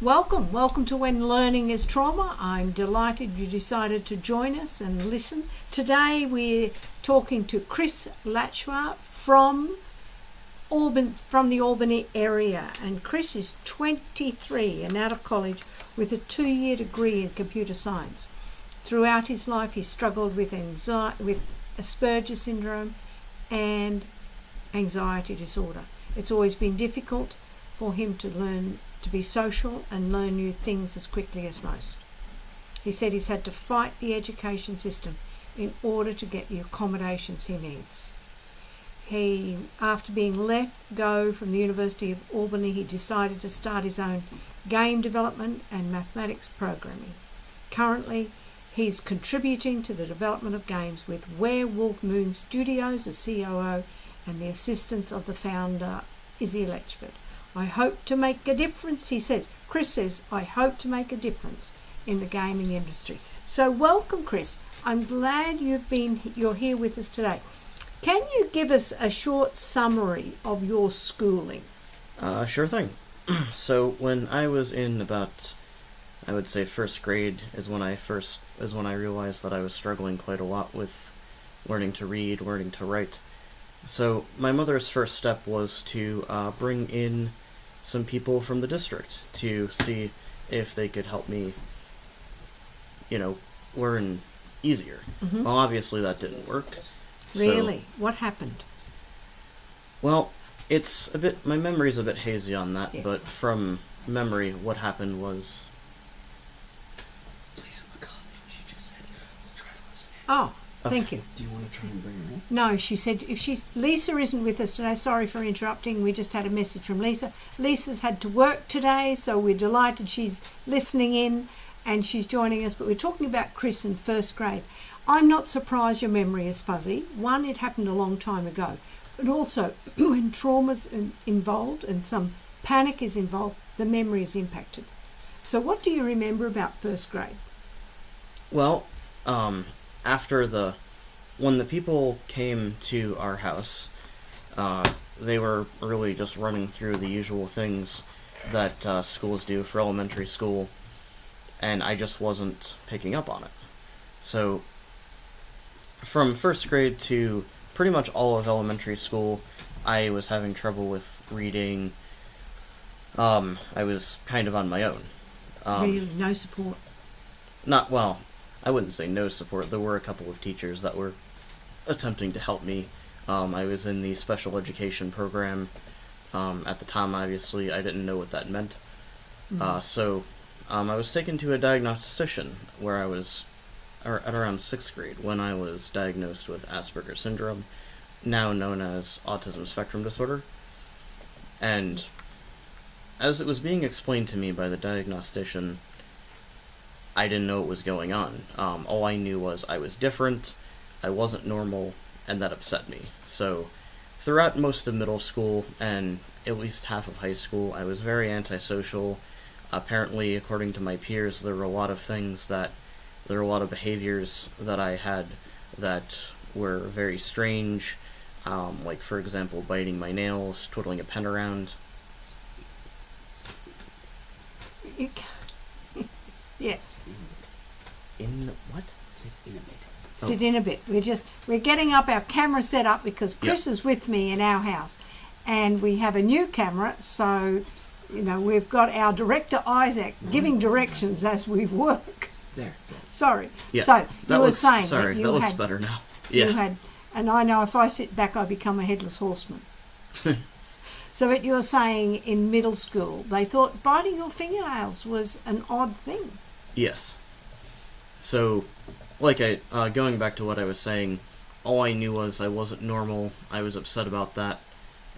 Welcome to When Learning is Trauma. I'm delighted you decided to join us and listen. Today we're talking to Chris Lashwa from the Albany area, and Chris is 23 and out of college with a 2-year degree in computer science. Throughout his life he struggled with Asperger's syndrome and anxiety disorder. It's always been difficult for him to learn to be social and learn new things as quickly as most. He said he's had to fight the education system in order to get the accommodations he needs. After being let go from the University of Albany, he decided to start his own game development and mathematics programming. Currently, he's contributing to the development of games with Werewolf Moon Studios as COO and the assistance of the founder, Lois Letchford. I hope to make a difference, he says. Chris says, I hope to make a difference in the gaming industry. So welcome, Chris. I'm glad you're here with us today. Can you give us a short summary of your schooling? Sure thing. So when I was in about, I would say first grade is when I realized that I was struggling quite a lot with learning to read, learning to write. So my mother's first step was to bring in some people from the district to see if they could help me, learn easier. Mm-hmm. Well, obviously that didn't work. Really? So, what happened? Well, my memory's a bit hazy on that, yeah. But from memory, what happened was... Please, McCarty, she just said, we'll try to listen in. Oh. Thank you. Do you want to try and bring her in? No, she said Lisa isn't with us today. Sorry for interrupting. We just had a message from Lisa. Lisa's had to work today, so we're delighted she's listening in and she's joining us. But we're talking about Chris in first grade. I'm not surprised your memory is fuzzy. One, it happened a long time ago. But also, when trauma's involved and some panic is involved, the memory is impacted. So what do you remember about first grade? Well, when the people came to our house, they were really just running through the usual things that schools do for elementary school, and I just wasn't picking up on it. So, from first grade to pretty much all of elementary school, I was having trouble with reading. I was kind of on my own. Really? No support? I wouldn't say no support. There were a couple of teachers that were attempting to help me. I was in the special education program. At the time, obviously, I didn't know what that meant. Mm-hmm. So I was taken to a diagnostician where I was at around 6th grade when I was diagnosed with Asperger's syndrome, now known as autism spectrum disorder. And as it was being explained to me by the diagnostician, I didn't know what was going on. All I knew was I was different, I wasn't normal, and that upset me. So, throughout most of middle school, and at least half of high school, I was very antisocial. Apparently, according to my peers, there were a lot of behaviors that I had that were very strange, like, for example, biting my nails, twiddling a pen around. Yes. In what? Sit in a bit. Sit in a bit. We're getting up our camera set up because Chris is with me in our house, and we have a new camera, so we've got our director Isaac giving directions as we work. There. Sorry. Yeah, so you were saying sorry, that that looks better now. Yeah. And I know if I sit back, I become a headless horseman. So what you were saying in middle school, they thought biting your fingernails was an odd thing. Yes. So, going back to what I was saying, all I knew was I wasn't normal, I was upset about that,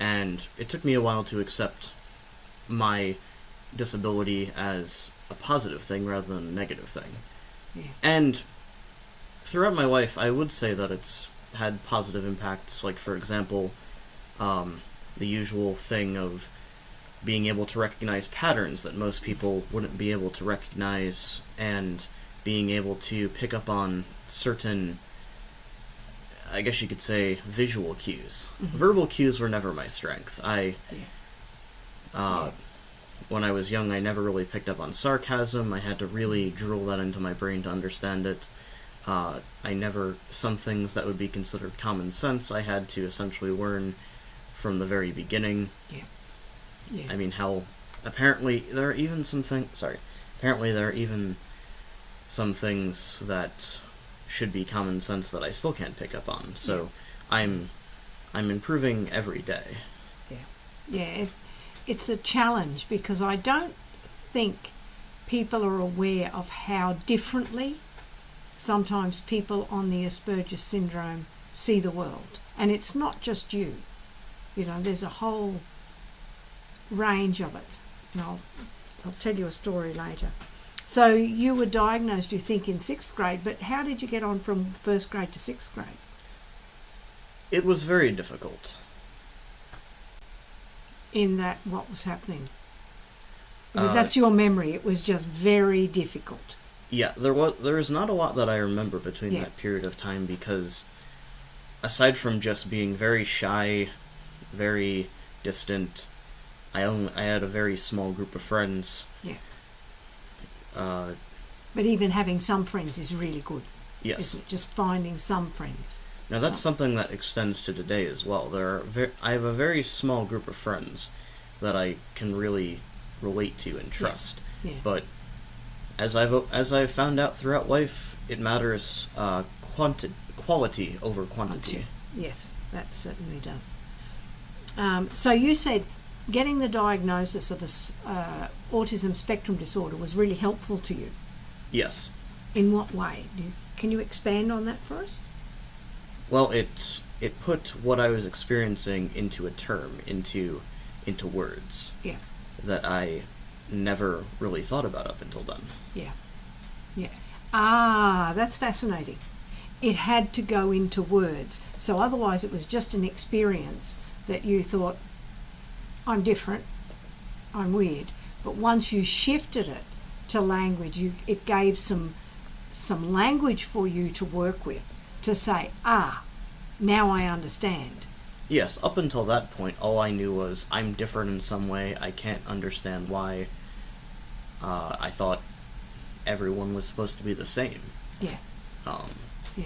and it took me a while to accept my disability as a positive thing rather than a negative thing. Yeah. And throughout my life, I would say that it's had positive impacts, like, for example, the usual thing of being able to recognize patterns that most people wouldn't be able to recognize, and being able to pick up on certain, I guess you could say, visual cues. Mm-hmm. Verbal cues were never my strength. when I was young, I never really picked up on sarcasm. I had to really drill that into my brain to understand it. Some things that would be considered common sense, I had to essentially learn from the very beginning. Yeah. Yeah. I mean, apparently there are even some things that should be common sense that I still can't pick up on. So I'm improving every day. Yeah, it's a challenge because I don't think people are aware of how differently sometimes people on the Asperger's syndrome see the world. And it's not just you. You know, there's a whole range of it. And I'll tell you a story later. So you were diagnosed, you think, in 6th grade, but how did you get on from 1st grade to 6th grade? It was very difficult. In that, what was happening? That's your memory. It was just very difficult. Yeah, there is not a lot that I remember between that period of time because aside from just being very shy, very distant, I had a very small group of friends. Yeah. But even having some friends is really good. Yes. Isn't it? Just finding some friends. Now that's something that extends to today as well. I have a very small group of friends that I can really relate to and trust. Yeah. But as I've found out throughout life, it matters quality over quantity. Yes, that certainly does. So you said getting the diagnosis of autism spectrum disorder was really helpful to you. Yes. In what way? Can you expand on that for us? Well, it put what I was experiencing into a term, into words. Yeah. That I never really thought about up until then. Yeah. Yeah. Ah, that's fascinating. It had to go into words. So otherwise it was just an experience that you thought, I'm different, I'm weird. But once you shifted it to language, it gave some language for you to work with, to say, now I understand. Yes, up until that point, all I knew was I'm different in some way. I can't understand why. I thought everyone was supposed to be the same. Yeah. Yeah.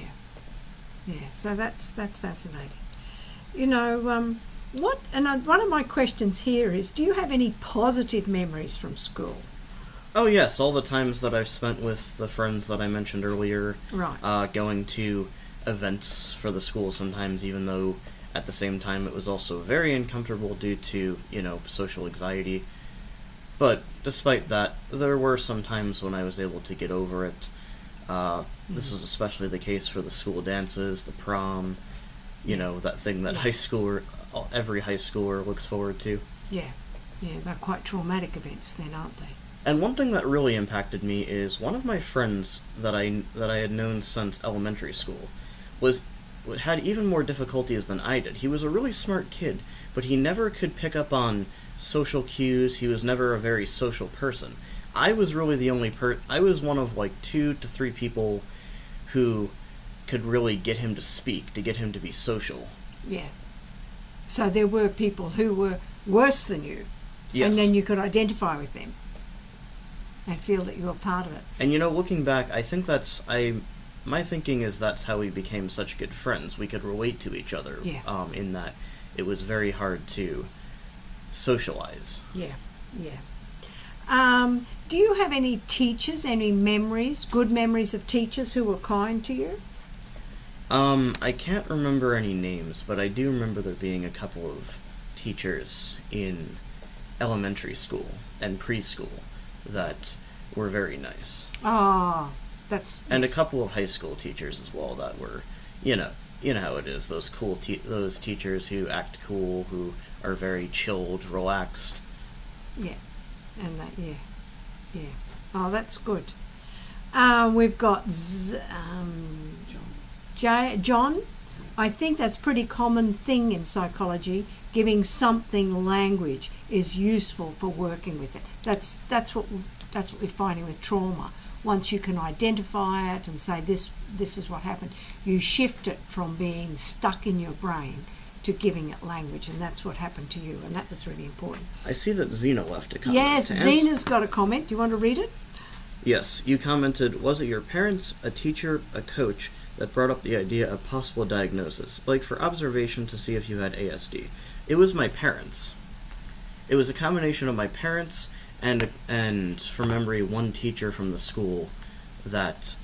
Yeah. So that's fascinating. You know, one of my questions here is, do you have any positive memories from school? Oh yes, all the times that I've spent with the friends that I mentioned earlier. Right. Going to events for the school sometimes, even though at the same time it was also very uncomfortable due to, social anxiety. But despite that, there were some times when I was able to get over it. This was especially the case for the school dances, the prom, that thing that every high schooler looks forward to. Yeah. Yeah, they're quite traumatic events then, aren't they? And one thing that really impacted me is one of my friends that I had known since elementary school had even more difficulties than I did. He was a really smart kid, but he never could pick up on social cues. He was never a very social person. I was really the only I was one of like 2 to 3 people who could really get him to speak, to get him to be social. Yeah. So there were people who were worse than you. Yes. And then you could identify with them and feel that you were part of it. And looking back, I think my thinking is that's how we became such good friends. We could relate to each other. Yeah. In that it was very hard to socialize. Yeah, yeah. Do you have any teachers, any memories, good memories of teachers who were kind to you? I can't remember any names, but I do remember there being a couple of teachers in elementary school and preschool that were very nice. Ah, that's and yes. A couple of high school teachers as well that were, you know how it is. Those cool, those teachers who act cool, who are very chilled, relaxed. Yeah, and that yeah. Oh, that's good. We've got John. I think that's pretty common thing in psychology. Giving something language is useful for working with it. That's what we're finding with trauma. Once you can identify it and say this is what happened, you shift it from being stuck in your brain to giving it language, and that's what happened to you, and that was really important. I see that Xena left a comment. Yes, Xena's got a comment. Do you want to read it? Yes, you commented, was it your parents, a teacher, a coach that brought up the idea of possible diagnosis, like for observation to see if you had ASD? It was my parents. It was a combination of my parents and from memory, one teacher from the school that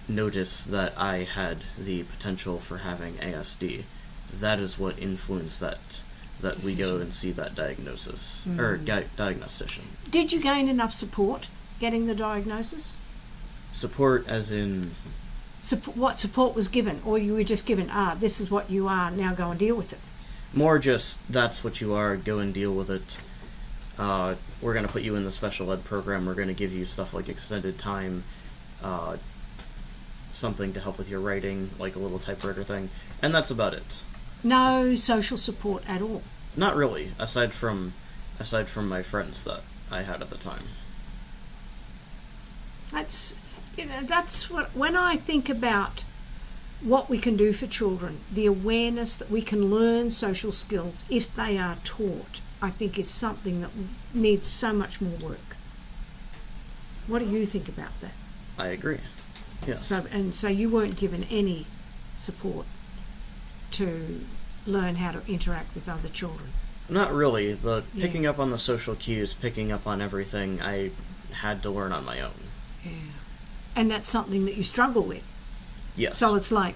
noticed that I had the potential for having ASD. That is what influenced that we go and see that diagnosis, or diagnostician. Did you gain enough support getting the diagnosis? Support as in... what support was given? Or you were just given, this is what you are, now go and deal with it? More just, that's what you are, go and deal with it. We're going to put you in the special ed program, we're going to give you stuff like extended time, something to help with your writing, like a little typewriter thing, and that's about it. No social support at all? Not really, aside from my friends that I had at the time. That's what, when I think about what we can do for children, the awareness that we can learn social skills if they are taught, I think is something that needs so much more work. What do you think about that? I agree. Yes. So you weren't given any support to learn how to interact with other children? Not really. The picking up on the social cues, picking up on everything, I had to learn on my own. Yeah. And that's something that you struggle with? Yes. So it's like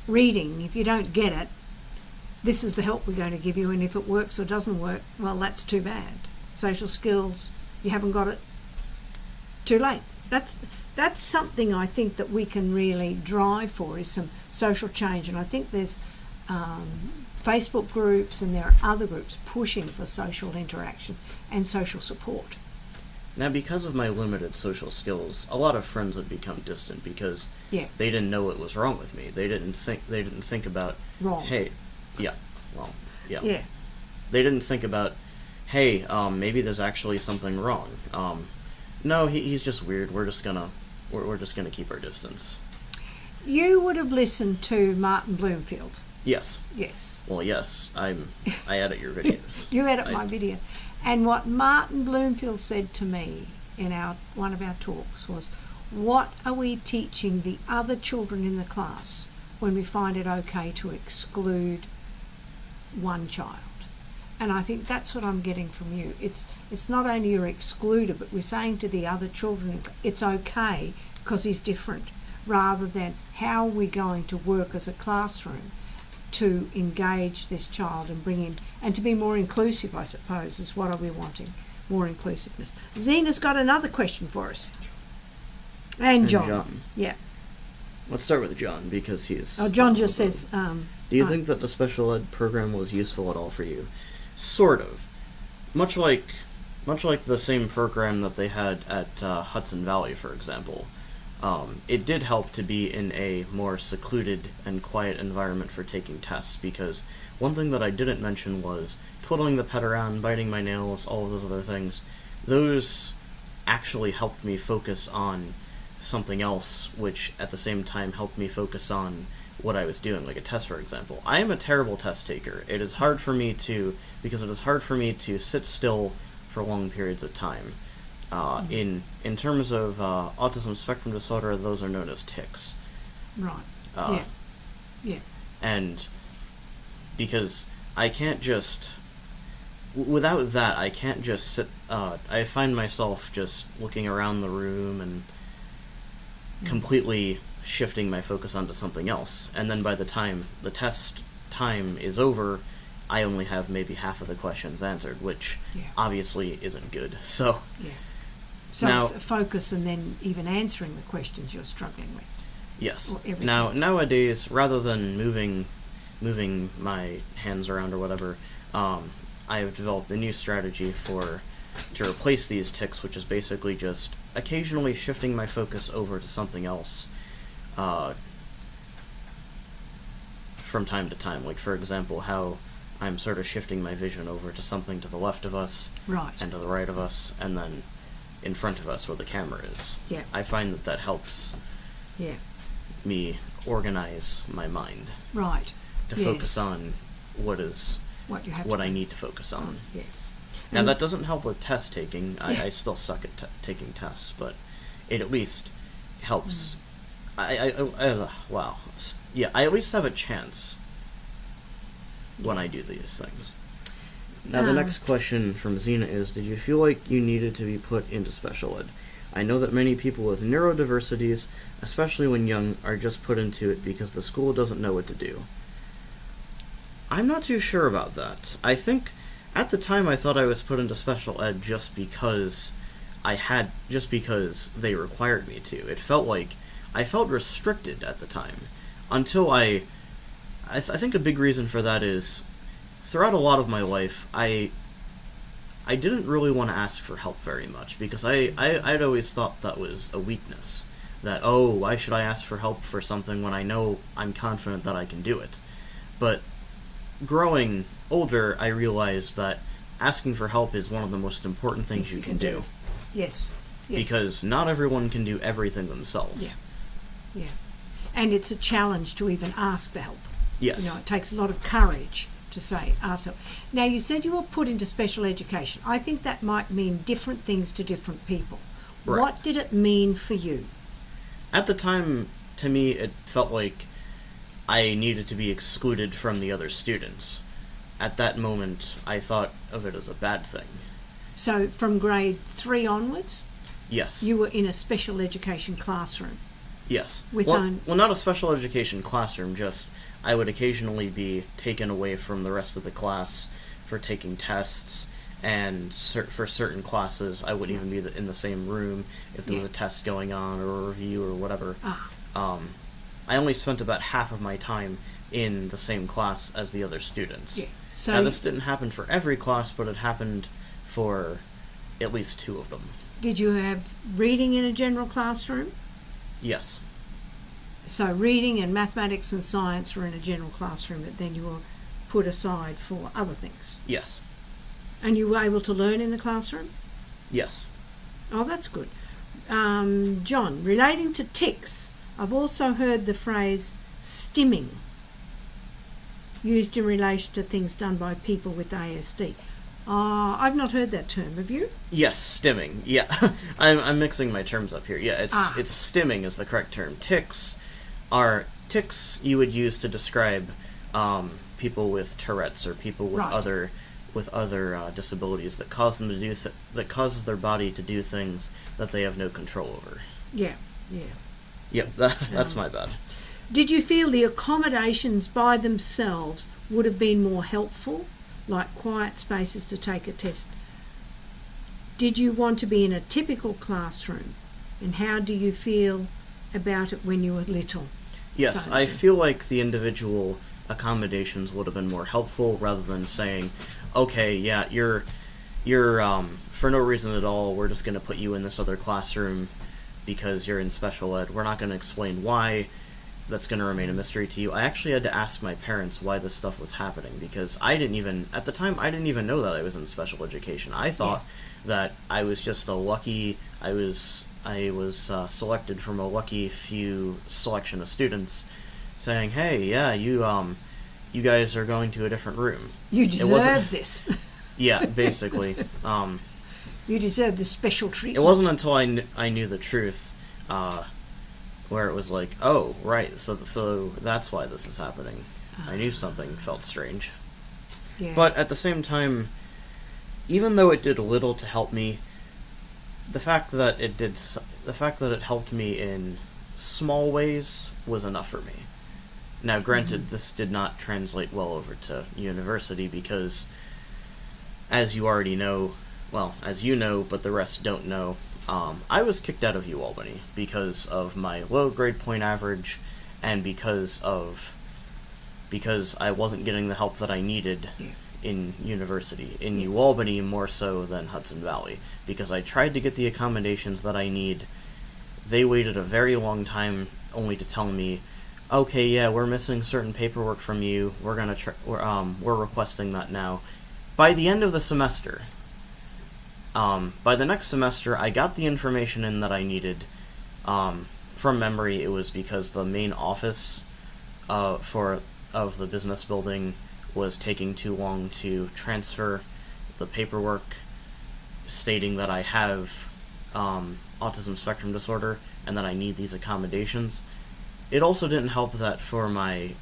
reading. If you don't get it, this is the help we're going to give you, and if it works or doesn't work, well, that's too bad. Social skills, you haven't got it, too late. That's something I think that we can really drive for, is some social change. And I think there's Facebook groups and there are other groups pushing for social interaction and social support. Now, because of my limited social skills, a lot of friends have become distant because they didn't know what was wrong with me. They didn't think about wrong. Hey, yeah. They didn't think about, hey, maybe there's actually something wrong. No, he's just weird. We're just gonna keep our distance. You would have listened to Martin Bloomfield. Yes. Yes. Well, yes. I edit your videos. You edit my video. And what Martin Bloomfield said to me in one of our talks was, what are we teaching the other children in the class when we find it okay to exclude one child? And I think that's what I'm getting from you. It's not only you're excluded, but we're saying to the other children, it's okay because he's different, rather than how are we going to work as a classroom to engage this child and bring him, and to be more inclusive, I suppose, is what are we wanting, more inclusiveness. Zena's got another question for us. And John. Yeah. Let's start with John, because he's... Oh, John just says... do you think that the special ed program was useful at all for you? Sort of. Much like the same program that they had at Hudson Valley, for example. It did help to be in a more secluded and quiet environment for taking tests, because one thing that I didn't mention was twiddling the pet around, biting my nails, all of those other things. Those actually helped me focus on something else, which at the same time helped me focus on what I was doing, like a test, for example. I am a terrible test taker. It is hard for me to sit still for long periods of time. In terms of autism spectrum disorder, those are known as tics. Right. Yeah. And because I can't just... Without that, I can't just sit... I find myself just looking around the room and completely shifting my focus onto something else. And then by the time the test time is over, I only have maybe half of the questions answered, which obviously isn't good. So... Yeah. So now, it's a focus, and then even answering the questions you're struggling with. Yes. Now, nowadays, rather than moving my hands around or whatever, I have developed a new strategy to replace these tics, which is basically just occasionally shifting my focus over to something else from time to time. Like, for example, how I'm sort of shifting my vision over to something to the left of us, and to the right of us, and then in front of us where the camera is. Yeah. I find that helps me organize my mind. Right. To focus on what is what you have what to I do. need to focus on. Yes. Now, that doesn't help with test taking. Yeah. I still suck at taking tests, but it at least helps. Wow. Yeah, I at least have a chance when I do these things. Now, the next question from Zena is, did you feel like you needed to be put into special ed? I know that many people with neurodiversities, especially when young, are just put into it because the school doesn't know what to do. I'm not too sure about that. I think at the time I thought I was put into special ed just because they required me to. It felt like I felt restricted at the time until I think a big reason for that is throughout a lot of my life I didn't really want to ask for help very much because I'd always thought that was a weakness. That, why should I ask for help for something when I know I'm confident that I can do it? But growing older, I realized that asking for help is one of the most important things you can do. Yes. Because not everyone can do everything themselves. Yeah. And it's a challenge to even ask for help. Yes. You know, it takes a lot of courage to say, ask for help. Now, you said you were put into special education. I think that might mean different things to different people. Right. What did it mean for you? At the time, to me, it felt like I needed to be excluded from the other students. At that moment, I thought of it as a bad thing. So, from grade 3 onwards, Yes. you were in a special education classroom. Yes. With well, not a special education classroom, just I would occasionally be taken away from the rest of the class for taking tests, and for certain classes, I wouldn't even be in the same room if there was a test going on or a review or whatever. I only spent about half of my time in the same class as the other students. Yeah. So now, this didn't happen for every class, but it happened for at least 2 of them. did you have reading in a general classroom? Yes. So reading and mathematics and science were in a general classroom, but then you were put aside for other things. Yes. And you were able to learn in the classroom? Yes. Oh, that's good. John, relating to tics, I've also heard the phrase stimming used in relation to things done by people with ASD. I've not heard that term. Have you? Yes, stimming. Yeah, I'm mixing my terms up here. Yeah, it's stimming is the correct term. Tics you would use to describe people with Tourette's or people with other disabilities that cause them to do that causes their body to do things that they have no control over. Yeah. Yep, that's my bad. Did you feel the accommodations by themselves would have been more helpful, like quiet spaces to take a test? Did you want to be in a typical classroom? And how do you feel about it when you were little? Yes, I feel like the individual accommodations would have been more helpful rather than saying, okay, yeah, you're for no reason at all, we're just going to put you in this other classroom because you're in special ed. We're not going to explain why. That's going to remain a mystery to you. I actually had to ask my parents why this stuff was happening because at the time, I didn't even know that I was in special education. I thought that I was just a lucky, I was selected from a lucky few selection of students saying, hey, yeah, you guys are going to a different room. You deserve this. Yeah, basically. You deserve this special treatment. It wasn't until I knew the truth, where it was like, oh, right, so that's why this is happening. I knew something felt strange. Yeah. But at the same time, even though it did little to help me, the fact that it helped me in small ways was enough for me. Now, granted, this did not translate well over to university because, as you already know, well, as you know, but the rest don't know, I was kicked out of UAlbany because of my low grade point average and because I wasn't getting the help that I needed in university. In UAlbany more so than Hudson Valley. Because I tried to get the accommodations that I need. They waited a very long time only to tell me, okay, yeah, we're missing certain paperwork from you. We're requesting that now. By the end of the semester, by the next semester, I got the information in that I needed. From memory, it was because the main office of the business building was taking too long to transfer the paperwork stating that I have autism spectrum disorder and that I need these accommodations. It also didn't help that for my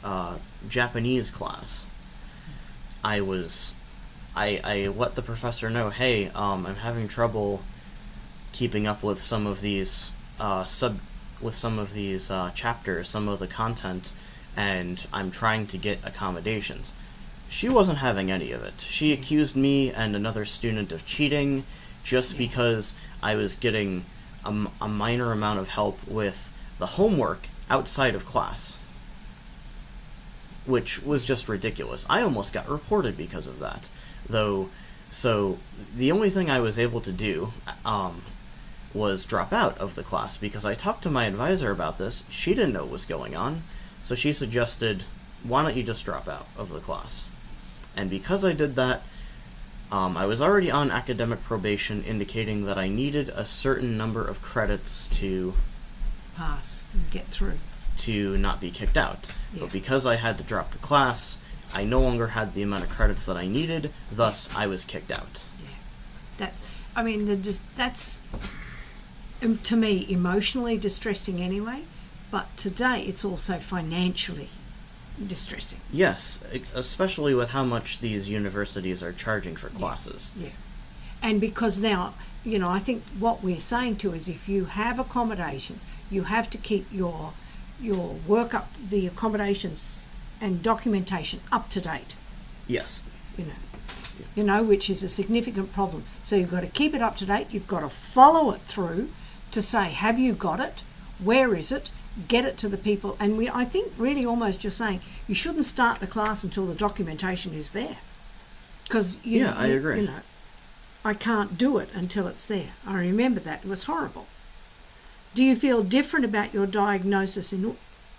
Japanese class, I let the professor know, hey, I'm having trouble keeping up with some of these chapters, some of the content, and I'm trying to get accommodations. She wasn't having any of it. She accused me and another student of cheating just because I was getting a minor amount of help with the homework outside of class, which was just ridiculous. I almost got reported because of that, though. So the only thing I was able to do was drop out of the class, because I talked to my advisor about this. She didn't know what was going on, so she suggested, why don't you just drop out of the class? And because I did that, I was already on academic probation, indicating that I needed a certain number of credits to pass and get through, to not be kicked out. Yeah. But because I had to drop the class, I no longer had the amount of credits that I needed, thus I was kicked out. Yeah. That's to me emotionally distressing anyway, but today it's also financially distressing. Yes, especially with how much these universities are charging for classes. Yeah. And because now, I think what we're saying too is, if you have accommodations, you have to keep your work up, the accommodations and documentation up to date. Yes. Which is a significant problem. So you've got to keep it up to date. You've got to follow it through to say, have you got it? Where is it? Get it to the people. And I think really almost you're saying you shouldn't start the class until the documentation is there. Because I agree. I can't do it until it's there. I remember that. It was horrible. Do you feel different about your diagnosis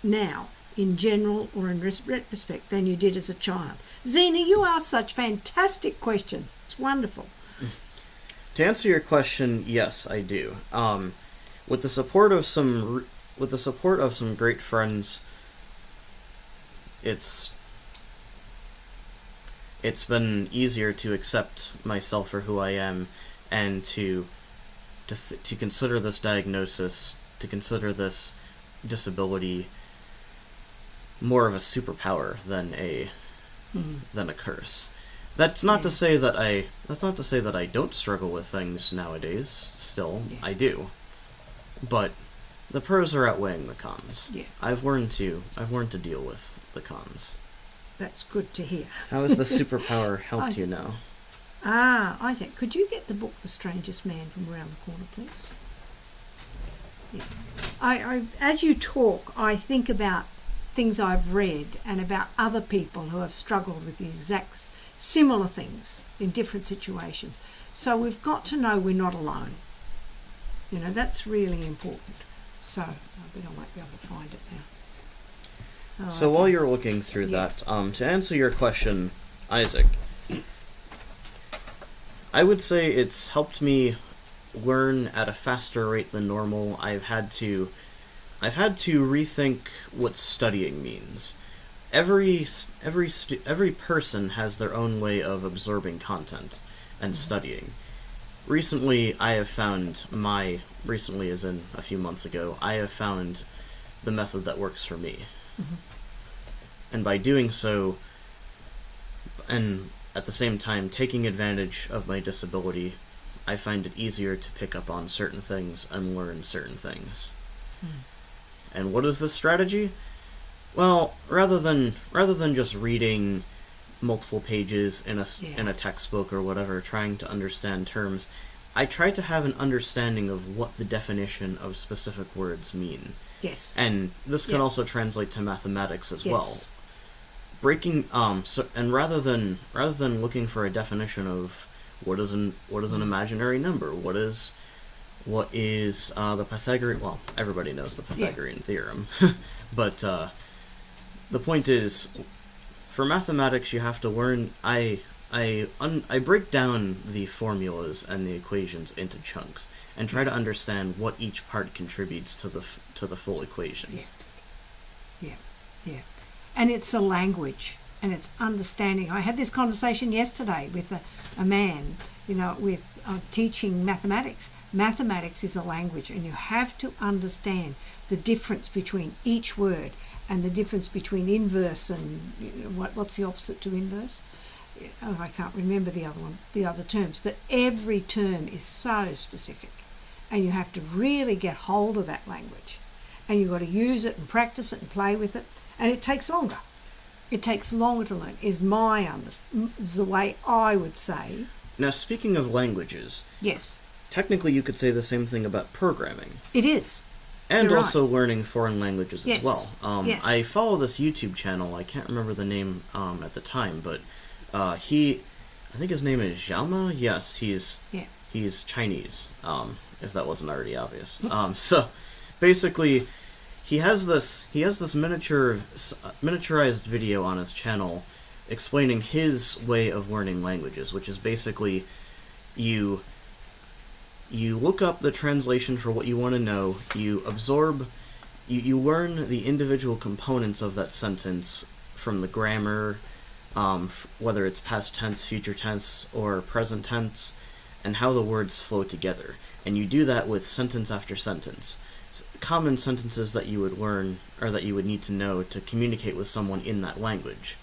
now, in general or in retrospect, than you did as a child? Zena, you ask such fantastic questions. It's wonderful. To answer your question, yes, I do. With the support of some great friends, it's been easier to accept myself for who I am, and to consider this diagnosis, to consider this disability more of a superpower than a curse. That's not to say that I don't struggle with things nowadays. Still, I do. But the pros are outweighing the cons. Yeah. I've learned to deal with the cons. That's good to hear. How has the superpower helped you now? Isaac, could you get the book The Strangest Man from around the corner, please? Yeah. I as you talk, I think about things I've read and about other people who have struggled with the exact similar things in different situations. So we've got to know we're not alone. That's really important. So I bet I might be able to find it now. So while you're looking through that, to answer your question, Isaac, I would say it's helped me learn at a faster rate than normal. I've had to rethink what studying means. Every person has their own way of absorbing content and studying. Recently as in a few months ago, I have found the method that works for me. Mm-hmm. And by doing so, and at the same time taking advantage of my disability, I find it easier to pick up on certain things and learn certain things. And what is this strategy? Well, rather than just reading multiple pages in a textbook or whatever, trying to understand terms, I try to have an understanding of what the definition of specific words mean. Yes. And this can also translate to mathematics as well. Breaking and rather than looking for a definition of what is an imaginary number, what is the Pythagorean, well, everybody knows the Pythagorean theorem, but the point is, for mathematics you have to learn. I break down the formulas and the equations into chunks and try to understand what each part contributes to the full equation. Yeah. And it's a language. and it's understanding. I had this conversation yesterday with a man, with teaching mathematics. Mathematics is a language, and you have to understand the difference between each word and the difference between inverse and what's the opposite to inverse? Oh, I can't remember the other terms, but every term is so specific, and you have to really get hold of that language, and you've got to use it and practice it and play with it, and it takes longer. It takes longer to learn, is the way I would say. Now, speaking of languages, yes, technically you could say the same thing about programming. It is. And You're also right. learning foreign languages Yes. as well. Yes. I follow this YouTube channel. I can't remember the name at the time, but I think his name is Xiaoma. Yes, he's Chinese. If that wasn't already obvious. So basically, he has this miniaturized video on his channel explaining his way of learning languages, which is basically you look up the translation for what you want to know, you learn the individual components of that sentence from the grammar, whether it's past tense, future tense, or present tense, and how the words flow together. And you do that with sentence after sentence. Common sentences that you would learn, or that you would need to know to communicate with someone in that language.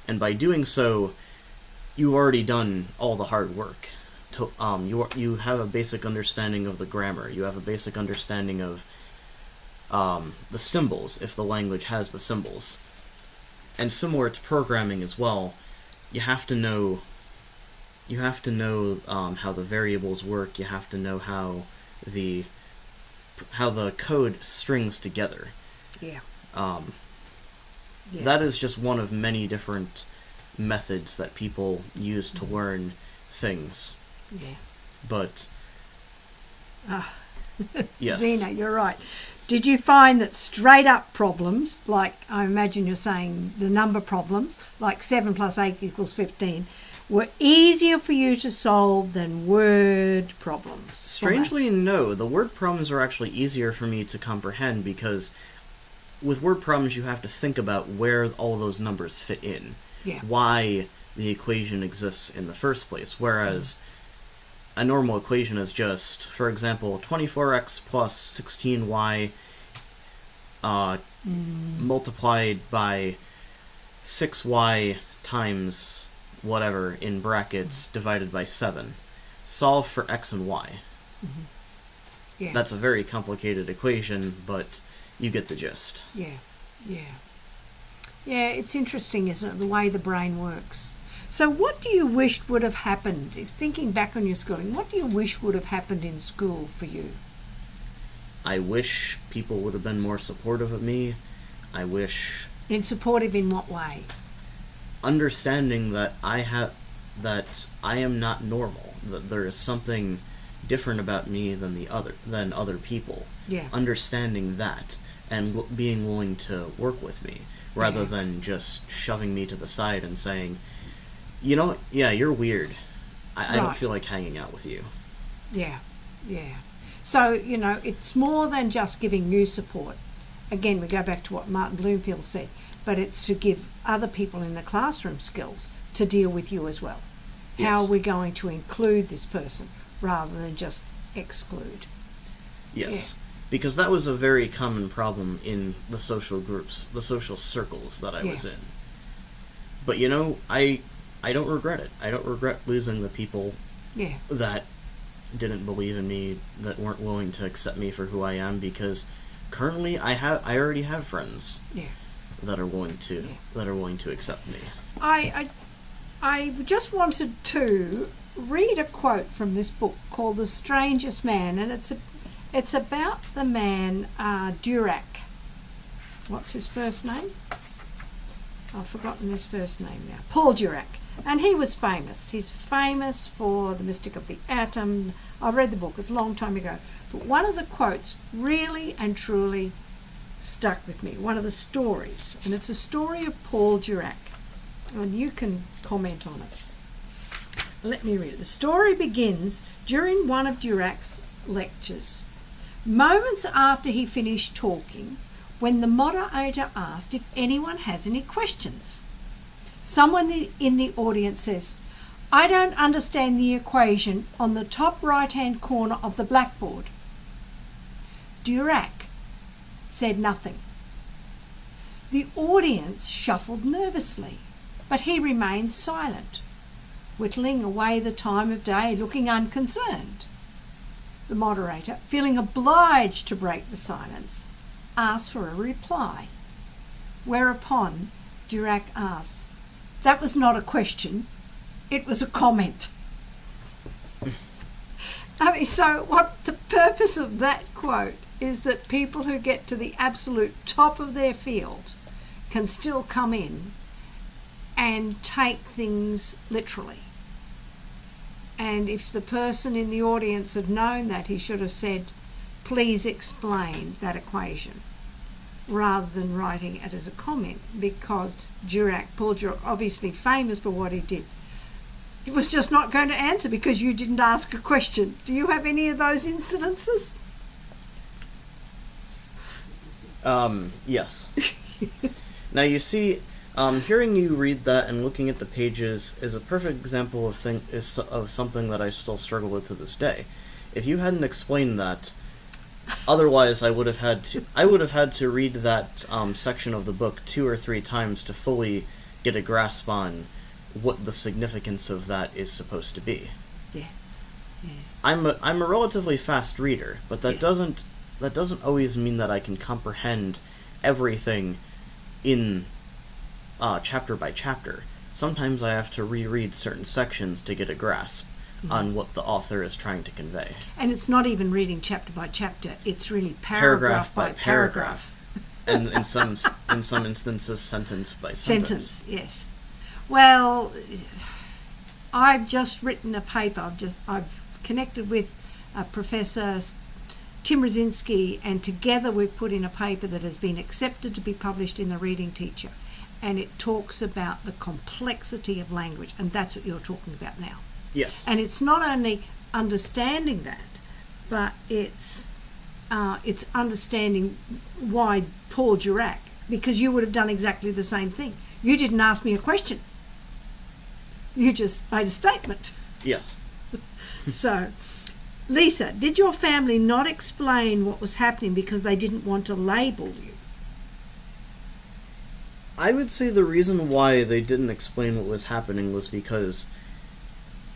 And by doing so, you've already done all the hard work. You have a basic understanding of the grammar. You have a basic understanding of the symbols, if the language has the symbols. And similar to programming as well, you have to know how the variables work. You have to know how the code strings together. Yeah. That is just one of many different methods that people use to learn things. Yeah. But yes. Zena, you're right. Did you find that straight up problems, like I imagine you're saying the number problems, like 7 + 8 = 15, were easier for you to solve than word problems? Strangely, no. The word problems are actually easier for me to comprehend because with word problems you have to think about where all those numbers fit in. Yeah. Why the equation exists in the first place. Whereas a normal equation is just, for example, 24x plus 16y multiplied by 6y times whatever in brackets divided by 7. Solve for x and y. Mm-hmm. Yeah. That's a very complicated equation, but you get the gist. Yeah, yeah. Yeah, it's interesting, isn't it, the way the brain works. So what do you wish would have happened, thinking back on your schooling, what do you wish would have happened in school for you? I wish people would have been more supportive of me. I wish... Supportive in what way? Understanding that I am not normal, that there is something different about me than other people. Yeah. Understanding that and being willing to work with me rather than just shoving me to the side and saying, you're weird. I don't feel like hanging out with you. Yeah, yeah. So, it's more than just giving you support. Again, we go back to what Martin Bloomfield said, but it's to give other people in the classroom skills to deal with you as well. Yes. How are we going to include this person rather than just exclude? Yes, because that was a very common problem in the social groups, the social circles that I was in. But I don't regret it. I don't regret losing the people that didn't believe in me, that weren't willing to accept me for who I am, because currently I already have friends that are willing to accept me. I just wanted to read a quote from this book called The Strangest Man, and it's about the man Dirac. What's his first name? I've forgotten his first name now. Paul Dirac. And he was famous. He's famous for The Mystic of the Atom. I read the book, it's a long time ago. But one of the quotes really and truly stuck with me. One of the stories. And it's a story of Paul Dirac. And you can comment on it. Let me read it. The story begins during one of Dirac's lectures. Moments after he finished talking, when the moderator asked if anyone has any questions. Someone in the audience says, "I don't understand the equation on the top right-hand corner of the blackboard." Dirac said nothing. The audience shuffled nervously, but he remained silent, whittling away the time of day, looking unconcerned. The moderator, feeling obliged to break the silence, asked for a reply, whereupon Dirac asked, "That was not a question, it was a comment." So what the purpose of that quote is that people who get to the absolute top of their field can still come in and take things literally. And if the person in the audience had known that, he should have said, "Please explain that equation," rather than writing it as a comment, because Paul Dirac, obviously famous for what he did, he was just not going to answer because you didn't ask a question. Do you have any of those incidences? Yes. Now you see, hearing you read that and looking at the pages is a perfect example of something that I still struggle with to this day. If you hadn't explained that, otherwise I would have had to read that section of the book 2 or 3 times to fully get a grasp on what the significance of that is supposed to be. Yeah. I'm a relatively fast reader, but that doesn't always mean that I can comprehend everything in chapter by chapter. Sometimes I have to reread certain sections to get a grasp on what the author is trying to convey. And it's not even reading chapter by chapter, it's really paragraph by paragraph. And in some instances, sentence by sentence. Yes. Well, I've just written a paper. I've connected with Professor Tim Rosinski, and together we've put in a paper that has been accepted to be published in the Reading Teacher, and it talks about the complexity of language, and that's what you're talking about now. Yes. And it's not only understanding that, but it's understanding why Paul Dirac, because you would have done exactly the same thing. You didn't ask me a question. You just made a statement. Yes. So, Lisa, did your family not explain what was happening because they didn't want to label you? I would say the reason why they didn't explain what was happening was because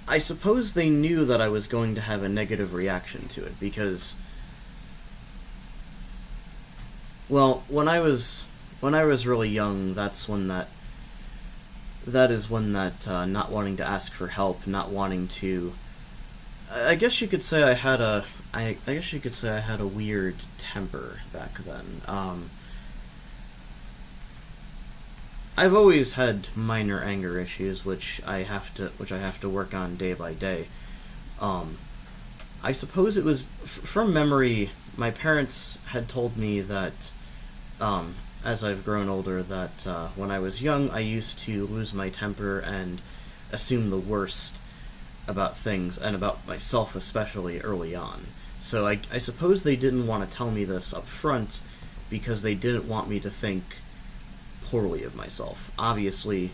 I suppose they knew that I was going to have a negative reaction to it, because, well, when I was really young, that is when not wanting to ask for help, not wanting to, I guess you could say I had a weird temper back then. I've always had minor anger issues, which I have to work on day by day. I suppose it was from memory. My parents had told me that, as I've grown older, that when I was young, I used to lose my temper and assume the worst about things, and about myself especially, early on. So I suppose they didn't want to tell me this up front because they didn't want me to think poorly of myself. Obviously,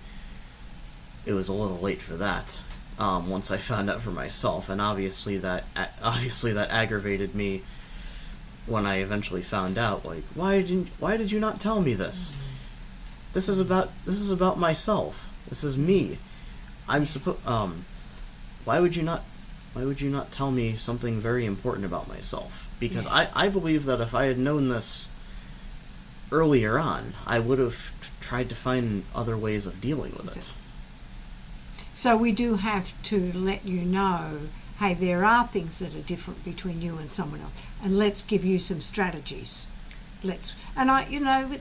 it was a little late for that once I found out for myself, and obviously that aggravated me when I eventually found out. Like, why did you not tell me this? This is about myself. This is me. Why would you not tell me something very important about myself? Because I believe that if I had known this earlier on, I would have tried to find other ways of dealing with it. So we do have to let you know, hey, there are things that are different between you and someone else, and let's give you some strategies. It's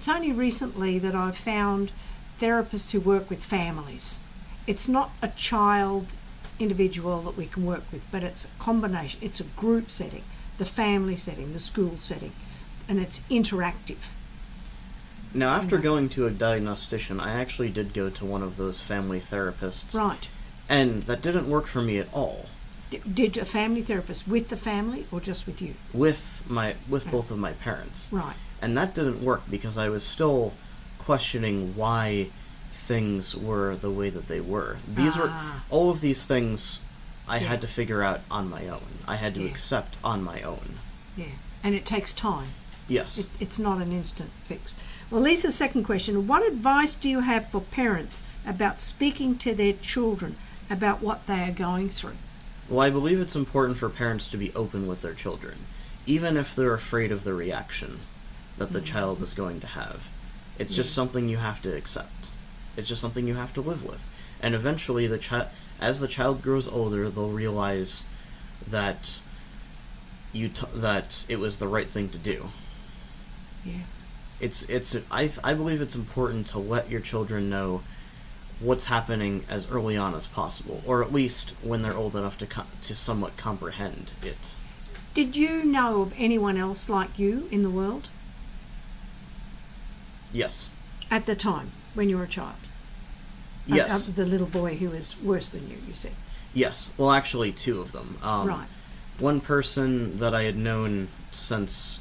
only recently that I've found therapists who work with families. It's not a child individual that we can work with, but it's a combination. It's a group setting, the family setting, the school setting, and it's interactive. Now, after going to a diagnostician, I actually did go to one of those family therapists. Right. And that didn't work for me at all. Did a family therapist with the family or just with you? With both of my parents. Right. And that didn't work because I was still questioning why things were the way that they were. These were all of these things I had to figure out on my own. I had to accept on my own. Yeah, and it takes time. Yes. It's not an instant fix. Well, Lisa's second question, what advice do you have for parents about speaking to their children about what they are going through? Well, I believe it's important for parents to be open with their children, even if they're afraid of the reaction that the child is going to have. It's just something you have to accept. It's just something you have to live with. And eventually, as the child grows older, they'll realize that that it was the right thing to do. Yeah. I believe it's important to let your children know what's happening as early on as possible, or at least when they're old enough to somewhat comprehend it. Did you know of anyone else like you in the world? Yes. At the time, when you were a child? Yes. The little boy who was worse than you said? Yes. Well, actually, two of them. Right. One person that I had known since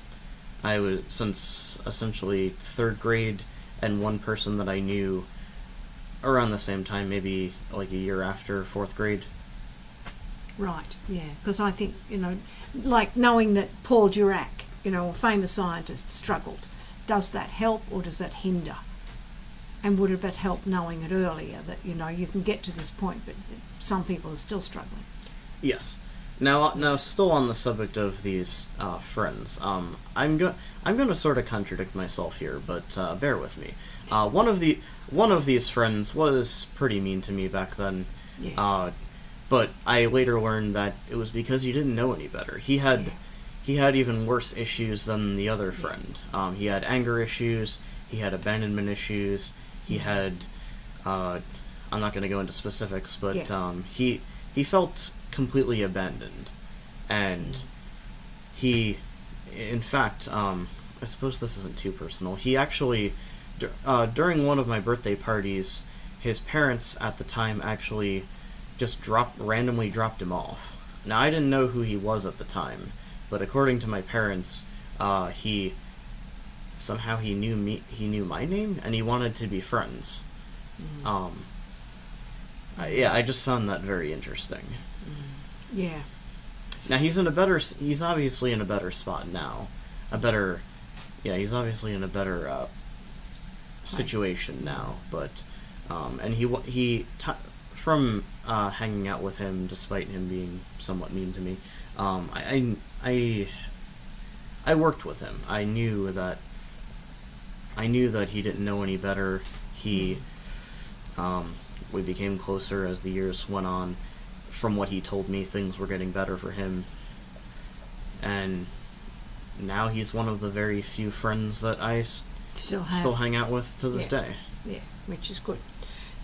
essentially third grade, and one person that I knew around the same time, maybe like a year after fourth grade. Right, yeah, because I think, like knowing that Paul Dirac, a famous scientist, struggled, does that help or does that hinder? And would it help knowing it earlier that, you can get to this point, but some people are still struggling? Yes. Now, still on the subject of these friends, I'm going to sort of contradict myself here, but bear with me. One of these friends was pretty mean to me back then. Yeah. But I later learned that it was because he didn't know any better. He had even worse issues than the other friend. He had anger issues. He had abandonment issues. He had, I'm not going to go into specifics, but he felt completely abandoned, and he, in fact, I suppose this isn't too personal. He actually, during one of my birthday parties, his parents at the time actually just randomly dropped him off. Now, I didn't know who he was at the time, but according to my parents, he knew me. He knew my name, and he wanted to be friends. I just found that very interesting. Yeah. Now he's obviously in a better spot now. He's obviously in a better situation now, but and from hanging out with him, despite him being somewhat mean to me, I worked with him. I knew that he didn't know any better. We became closer as the years went on. From what he told me, things were getting better for him, and now he's one of the very few friends that I still hang out with to this day. Yeah, which is good.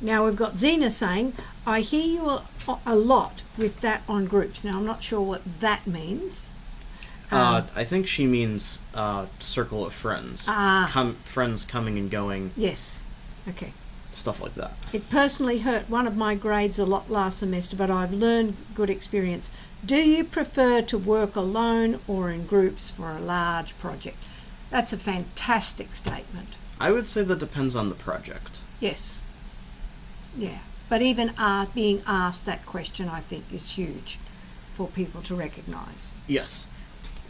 Now we've got Zena saying, I hear you a lot with that on groups. Now I'm not sure what that means. I think she means circle of friends. Friends coming and going. Yes. Okay. Stuff like that. It personally hurt one of my grades a lot last semester, but I've learned good experience. Do you prefer to work alone or in groups for a large project? That's a fantastic statement. I would say that depends on the project. Yes. Yeah. But even being asked that question, I think, is huge for people to recognise. Yes.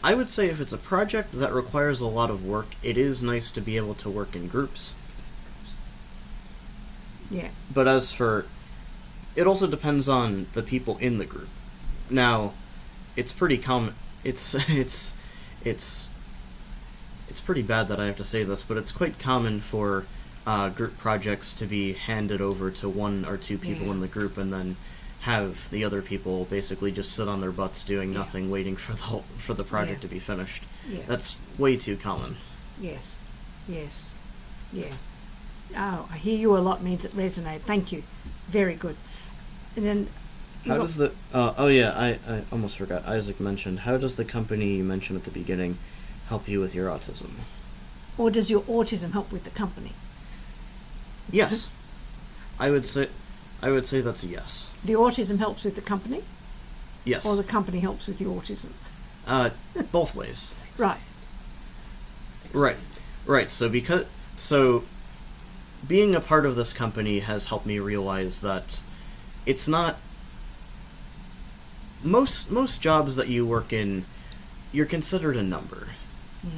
I would say if it's a project that requires a lot of work, it is nice to be able to work in groups. Yeah. But it also depends on the people in the group. Now, it's pretty common. It's pretty bad that I have to say this, but it's quite common for group projects to be handed over to one or two people in the group, and then have the other people basically just sit on their butts doing nothing, waiting for the project to be finished. Yeah. That's way too common. Yes. Yeah. Oh, I hear you a lot means it resonated. Thank you. Very good. And then... I almost forgot. Isaac mentioned, how does the company you mentioned at the beginning help you with your autism? Or does your autism help with the company? Yes. I would say that's a yes. The autism helps with the company? Yes. Or the company helps with the autism? Both ways. Right. Right. So being a part of this company has helped me realize that it's not most jobs that you work in, you're considered a number.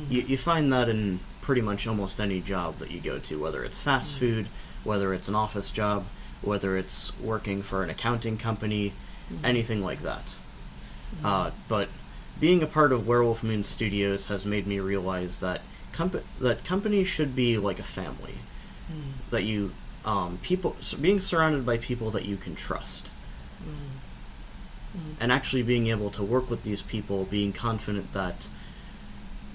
You find that in pretty much almost any job that you go to, whether it's fast food, whether it's an office job, whether it's working for an accounting company, anything like that. But being a part of Werewolf Moon Studios has made me realize that companies should be like a family. That you being surrounded by people that you can trust. And actually being able to work with these people, being confident that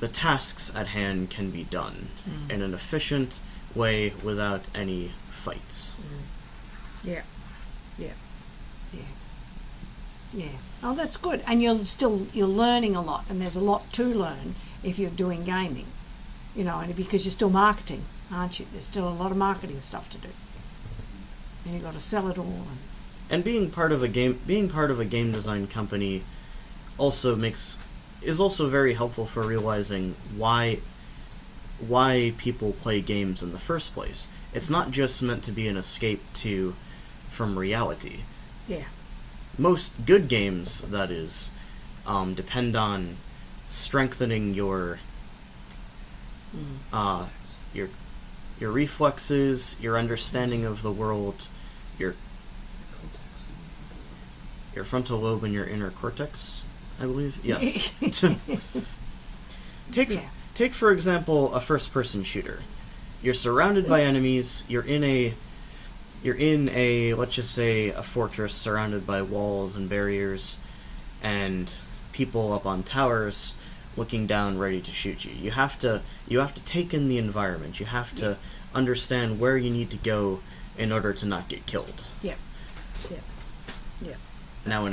the tasks at hand can be done in an efficient way without any fights. Yeah. Oh, that's good. And you're learning a lot, and there's a lot to learn if you're doing gaming, and because you're still marketing, aren't you? There's still a lot of marketing stuff to do, and you've got to sell it all. And being part of a game design company is also very helpful for realizing why people play games in the first place. It's not just meant to be an escape from reality. Yeah. Most good games, that is, depend on strengthening your reflexes, your understanding of the world, your frontal lobe and your inner cortex, I believe. Yes. Take for example a first-person shooter. You're surrounded by enemies. You're in a let's just say a fortress surrounded by walls and barriers, and people up on towers looking down, ready to shoot you. You have to take in the environment. You have to understand where you need to go in order to not get killed. Yeah. Now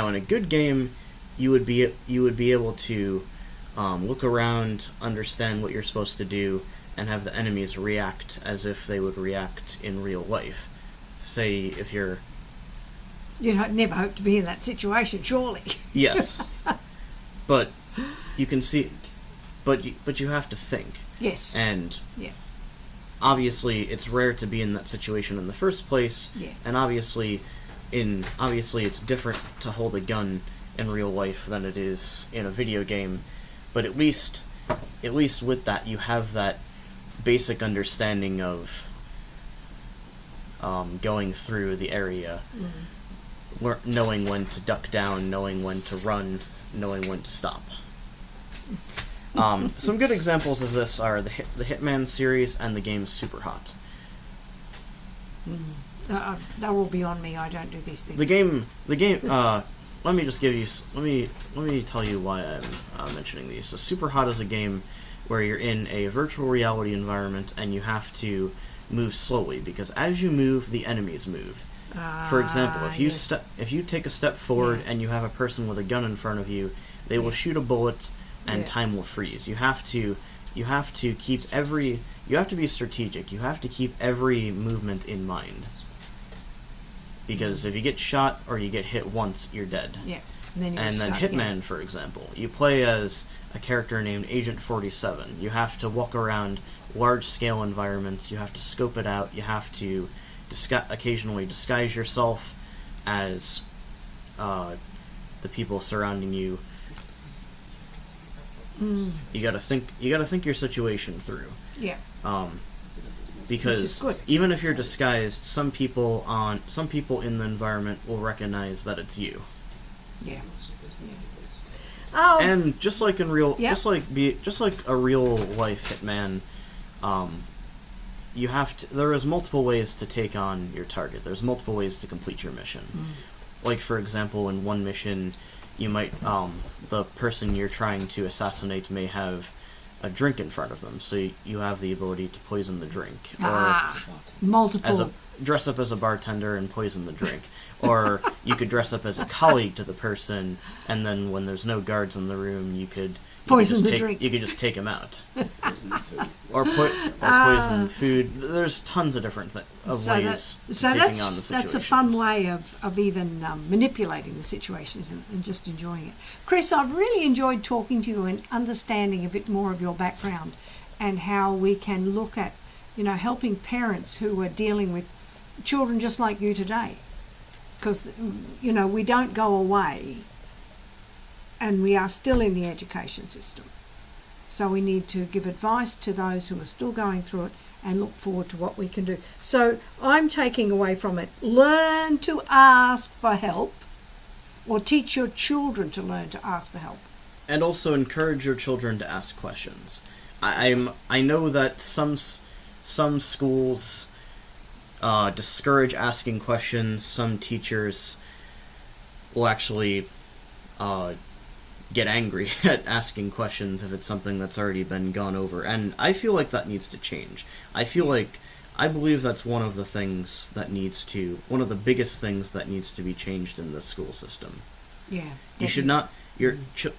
in a good game, you would be able to look around, understand what you're supposed to do, and have the enemies react as if they would react in real life. Say if you're... You'd never hope to be in that situation, surely. Yes. But you can see... But you have to think. Yes. And obviously it's rare to be in that situation in the first place. Yeah. And obviously it's different to hold a gun in real life than it is in a video game. But at least with that, you have that basic understanding of going through the area, knowing when to duck down, knowing when to run, knowing when to stop. Some good examples of this are the Hitman series and the game Super Hot. That will be on me. I don't do these things. The game. Let me just give you. Let me tell you why I'm mentioning these. So, Super Hot is a game where you're in a virtual reality environment and you have to move slowly because as you move, the enemies move. For example, if you take a step forward and you have a person with a gun in front of you, they will shoot a bullet and time will freeze. You have to keep you have to be strategic. You have to keep every movement in mind. Because if you get shot or you get hit once, you're dead. Yeah. And then Hitman, for example. You play as a character named Agent 47. You have to walk around large-scale environments. You have to scope it out. You have to occasionally disguise yourself as the people surrounding you. You gotta think your situation through. Yeah. Because even if you're disguised, some people in the environment will recognize that it's you. Yeah. And just like in real, just like a real life hitman, there is multiple ways to take on your target. There's multiple ways to complete your mission. Like for example, in one mission, you might the person you're trying to assassinate may have a drink in front of them, so you have the ability to poison the drink, or dress up as a bartender and poison the drink, or you could dress up as a colleague to the person, and then when there's no guards in the room, you could just take him out, or poison the food. There's tons of different ways of taking on the situation. That's a fun way of even manipulating the situations and just enjoying it. Chris, I've really enjoyed talking to you and understanding a bit more of your background and how we can look at helping parents who are dealing with children just like you today. Because, we don't go away and we are still in the education system. So we need to give advice to those who are still going through it and look forward to what we can do. So I'm taking away from it, learn to ask for help, or teach your children to learn to ask for help. And also encourage your children to ask questions. I know that some schools discourage asking questions. Some teachers will actually get angry at asking questions if it's something that's already been gone over. And I feel like that needs to change. I believe that's one of the biggest things that needs to be changed in the school system. Yeah. You should not,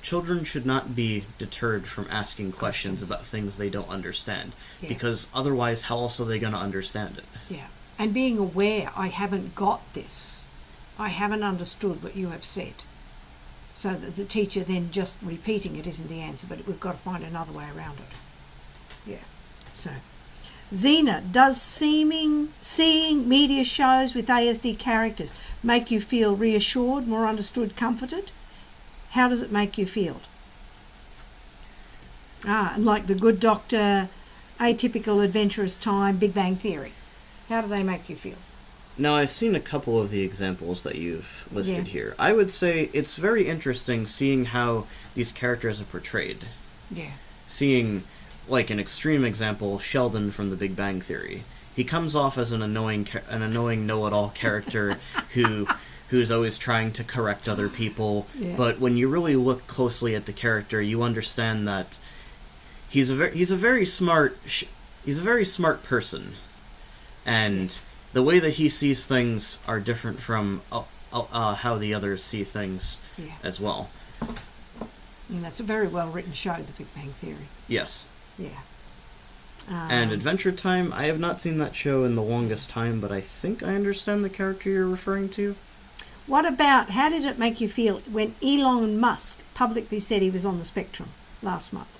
children should not be deterred from asking questions about things they don't understand. Yeah. Because otherwise, how else are they going to understand it? Yeah. And being aware, I haven't got this. I haven't understood what you have said. So that the teacher then just repeating it isn't the answer, but we've got to find another way around it. Yeah. So, Zena, does seeing media shows with ASD characters make you feel reassured, more understood, comforted? How does it make you feel? And like The Good Doctor, Atypical Adventurous Time, Big Bang Theory. How do they make you feel? Now, I've seen a couple of the examples that you've listed here. I would say it's very interesting seeing how these characters are portrayed. Yeah. Seeing, like, an extreme example, Sheldon from The Big Bang Theory. He comes off as an annoying know-it-all character who's always trying to correct other people. Yeah. But when you really look closely at the character, you understand that he's a very smart person, and the way that he sees things are different from how the others see things as well. And that's a very well-written show, The Big Bang Theory. Yes. Yeah. And Adventure Time, I have not seen that show in the longest time, but I think I understand the character you're referring to. What about, how did it make you feel when Elon Musk publicly said he was on the spectrum last month?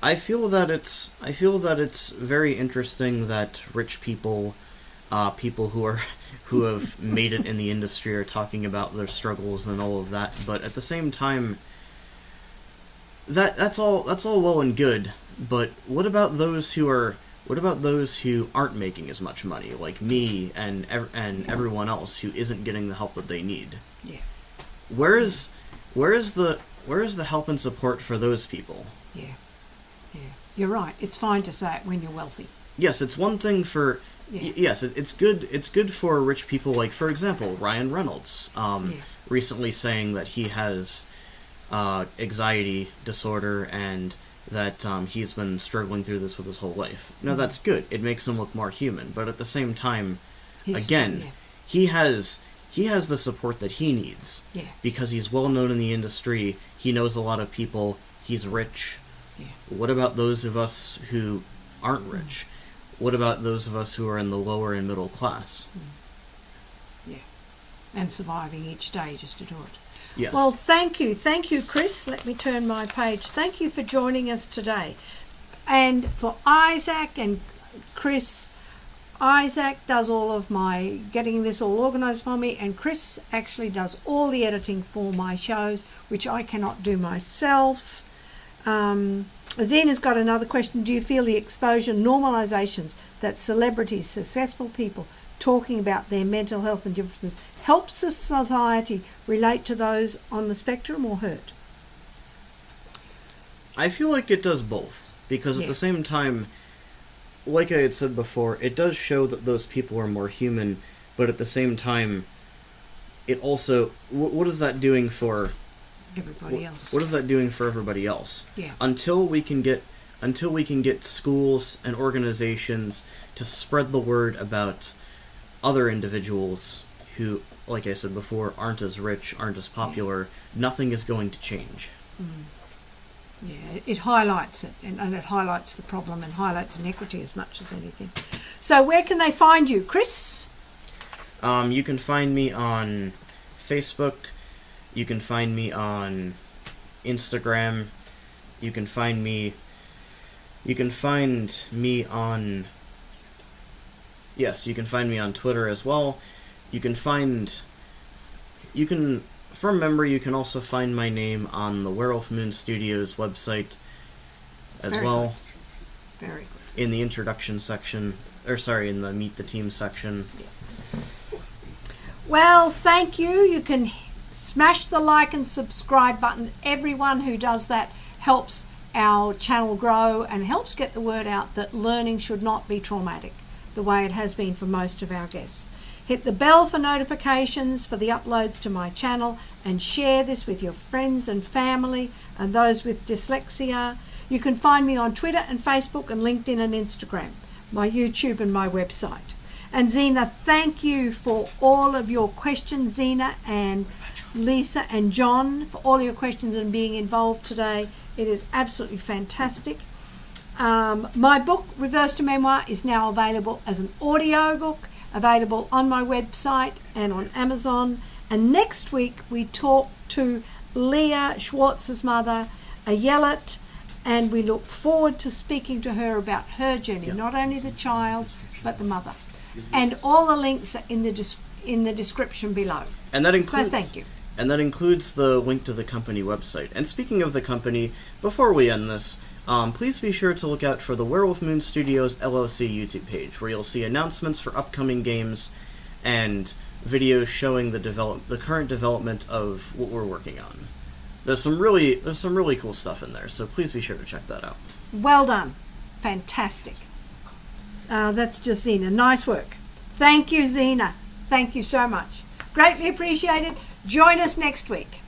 I feel that it's very interesting that rich people, people who have made it in the industry, are talking about their struggles and all of that. But at the same time, that's all well and good. But what about those who aren't making as much money, like me and everyone else who isn't getting the help that they need? Yeah. Where is the help and support for those people? Yeah. Yeah. You're right. It's fine to say it when you're wealthy. Yes, it's one thing for yes, it's good for rich people, like, for example, Ryan Reynolds recently saying that he has anxiety disorder and that he's been struggling through this with his whole life. No, that's good. It makes him look more human. But at the same time, he has the support that he needs. Yeah. Because he's well known in the industry. He knows a lot of people. He's rich. Yeah. What about those of us who aren't rich? What about those of us who are in the lower and middle class? Yeah. And surviving each day just to do it. Yes. Well, thank you, Chris. Let me turn my page. Thank you for joining us today. And for Isaac and Chris, Isaac does all of my getting this all organised for me, and Chris actually does all the editing for my shows, which I cannot do myself. Zena's got another question. Do you feel the exposure normalisations that celebrities, successful people, talking about their mental health and differences helps society relate to those on the spectrum or hurt? I feel like it does both, because at the same time, like I had said before, it does show that those people are more human, but at the same time, it also, what is that doing for everybody else? What is that doing for everybody else? Yeah. Until we can get schools and organizations to spread the word about other individuals who, like I said before, aren't as rich, aren't as popular, nothing is going to change. Yeah, it highlights it, and it highlights the problem and highlights inequity as much as anything. So where can they find you, Chris? You can find me on Facebook. You can find me on Instagram. You can find me on Yes, you can find me on Twitter as well. From memory, you can also find my name on the Werewolf Moon Studios website as Very well. Good. Very good. In the introduction section, in the Meet the Team section. Yeah. Well, thank you. You can smash the like and subscribe button. Everyone who does that helps our channel grow and helps get the word out that learning should not be traumatic, the way it has been for most of our guests. Hit the bell for notifications for the uploads to my channel, and share this with your friends and family and those with dyslexia. You can find me on Twitter and Facebook and LinkedIn and Instagram, my YouTube and my website. And Zena, thank you for all of your questions, Zena and Lisa and John, for all your questions and being involved today. It is absolutely fantastic. My book, Reverse to Memoir, is now available as an audio book, available on my website and on Amazon. And next week we talk to Leah Schwartz's mother, Ayelet, and we look forward to speaking to her about her journey, not only the child, but the mother. And all the links are in the description below. And that includes, so thank you. And that includes the link to the company website. And speaking of the company, before we end this, please be sure to look out for the Werewolf Moon Studios LLC YouTube page, where you'll see announcements for upcoming games and videos showing the current development of what we're working on. There's some really cool stuff in there, so please be sure to check that out. Well done. Fantastic. That's just Zena. Nice work. Thank you, Zena. Thank you so much. Greatly appreciated. Join us next week.